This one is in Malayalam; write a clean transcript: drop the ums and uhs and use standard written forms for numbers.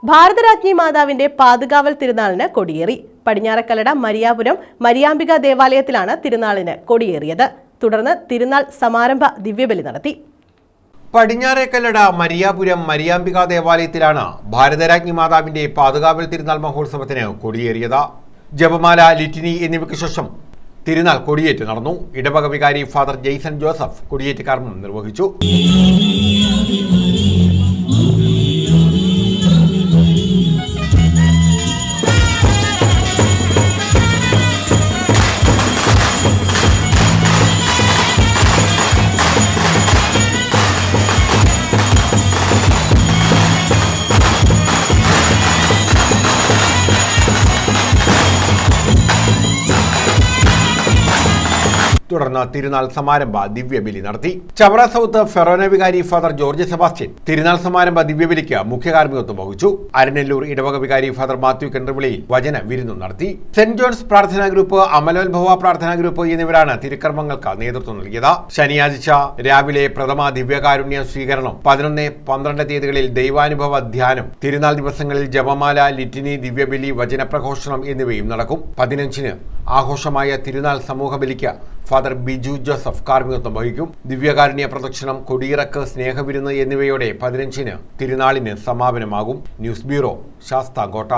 ഭാരതരാജ്ഞി മാതാവിന്റെ പാതുകാവൽ തിരുനാളിന് കൊടിയേറി. പടിഞ്ഞാറക്കല്ലട മരിയാപുരം മരിയാംബിക ദേവാലയത്തിലാണ് തിരുനാളിന് കൊടിയേറിയത്. തുടർന്ന് തിരുനാൾ സമാരംഭ ദിവ്യബലി നടത്തി. പടിഞ്ഞാറേക്കല്ലട മരിയാപുരം മരിയാംബിക ദേവാലയത്തിലാണ് ഭാരതരാജ്ഞി മാതാവിന്റെ പാതുകാവൽ തിരുനാൾ മഹോത്സവത്തിന് കൊടിയേറിയത്. ജപമാല, ലിറ്റിനി എന്നിവയ്ക്ക് ശേഷം തിരുനാൾ കൊടിയേറ്റ് നടന്നു. ഇടവക വികാരി ഫാദർ ജെയ്സൺ ജോസഫ് കൊടിയേറ്റ് കർമ്മം നിർവഹിച്ചു. തുടർന്ന് തിരുനാൾ സമാരംഭ ദിവ്യബലി നടത്തി. ചവറ സൗത്ത് ഫെറോന വികാരി ഫാദർ ജോർജ് സെബാസ്റ്റ്യൻ തിരുനാൾ സമാരംഭ ദിവ്യബലിക്ക് മുഖ്യ കാർമ്മികത്വം വഹിച്ചു. അരനെല്ലൂർ ഇടവക വികാരി ഫാദർ മാത്യു കെണ്ടർവിളയിൽ വചന വിരുന്നും നടത്തി. സെന്റ് ജോൺസ് പ്രാർത്ഥനാ ഗ്രൂപ്പ്, അമലോത്ഭവ പ്രാർത്ഥനാ ഗ്രൂപ്പ് എന്നിവരാണ് തിരുക്കർമ്മങ്ങൾക്ക് നേതൃത്വം നൽകിയത്. ശനിയാഴ്ച രാവിലെ പ്രഥമ ദിവ്യകാരുണ്യ സ്വീകരണം, 11, 12 തീയതികളിൽ ദൈവാനുഭവ ധ്യാനം, തിരുനാൾ ദിവസങ്ങളിൽ ജപമാല, ലിറ്റിനി, ദിവ്യബലി, വചനപ്രഘോഷണം എന്നിവയും നടക്കും. 15-ന് ആഘോഷമായ തിരുനാൾ സമൂഹ ബലിക്ക് ഫാദർ ബിജു ജോസഫ് കാർമ്മികത്വം വഹിക്കും. ദിവ്യകാരുണ്യ പ്രദക്ഷിണം, കൊടിയിറക്ക്, സ്നേഹവിരുന്ന് എന്നിവയോടെ 15-ന് തിരുനാളിന് സമാപനമാകും. News bureau, Sasthamkotta.